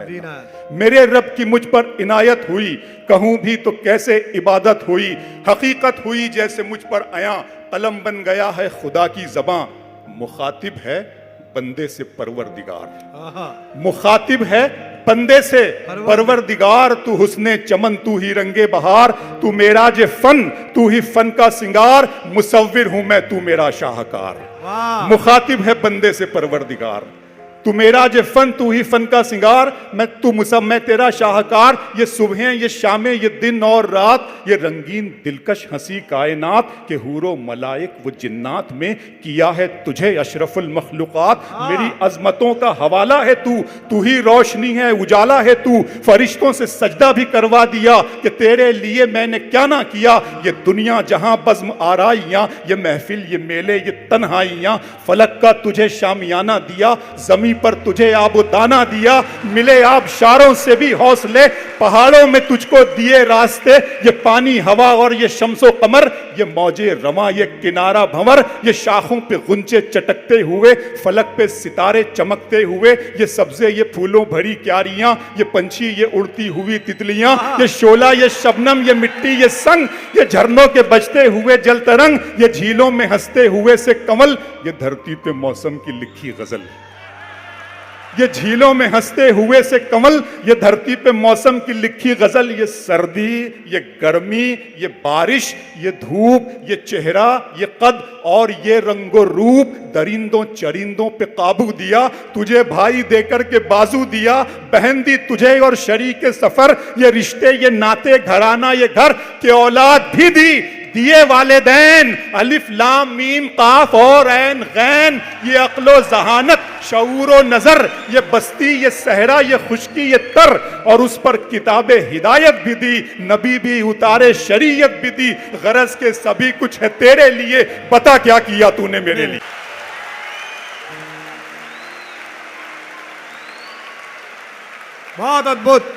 दीना मेरे रब की मुझ पर इनायत हुई, कहूं भी तो कैसे इबादत हुई। हकीकत हुई जैसे मुझ पर आया, कलम बन गया है खुदा की ज़बां। मुखातिब है बंदे से परवरदिगार, मुखातिब है बंदे से परवरदिगार। तू हुस्ने चमन, तू ही रंगे बहार, तू मेरा जे फन, तू ही फन का सिंगार। मुसव्विर हूं मैं, तू मेरा शाहकार। मुखातिब है बंदे से परवरदिगार, तू मेरा जे फन, तू ही फन का सिंगार। मैं तेरा शाहकार। ये सुबहें, ये शामें, ये दिन और रात, ये रंगीन दिलकश हंसी कायनात के हूरो मलाइक वो जिन्नात में किया है तुझे अशरफुल मखलूकात। मेरी अजमतों का हवाला है तू, तू ही रोशनी है, उजाला है तू। फरिश्तों से सजदा भी करवा दिया कि तेरे लिए मैंने क्या ना किया। ये दुनिया जहां बज़्म आराइयां, ये महफिल, ये मेले, ये तन्हाइयां। फलक का तुझे शामियाना दिया, जमीन पर तुझे आबो दाना दिया। मिले आबशारों से भी हौसले, पहाड़ों में तुझको दिए रास्ते। ये पानी, हवा और ये शम्सो कमर, ये मौजे रमा, ये किनारा भंवर, ये शाखों पे गुंचे चटकते हुए, फलक पे सितारे चमकते हुए। ये सब्जे, ये फूलों भरी क्यारियां, ये पंछी, ये उड़ती हुई तितलियां। ये शोला, ये शबनम, ये मिट्टी, ये संग, ये झरनों के बजते हुए जल तरंग। ये झीलों में हंसते हुए से कमल, ये धरती पे मौसम की लिखी गजल। ये झीलों में हंसते हुए से कमल, ये धरती पे मौसम की लिखी गजल। ये सर्दी, ये गर्मी, ये बारिश, ये धूप, ये चेहरा, ये कद और ये रंगो रूप। दरिंदों चरिंदों पे काबू दिया, तुझे भाई देकर के बाजू दिया। बहन दी तुझे और शरीक सफर, ये रिश्ते, ये नाते, घराना, ये घर के औलाद भी दी। दिए वालिदैन, अलिफ लाम मीम काफ और ऐन गैन। ये अक्लो जहानत, शऊर नजर, ये बस्ती, ये सहरा, ये खुशकी, ये तर। और उस पर किताबे हिदायत भी दी, नबी भी उतारे, शरीयत भी दी। गरज के सभी कुछ है तेरे लिए, बता क्या किया तूने मेरे लिए। बहुत अद्भुत।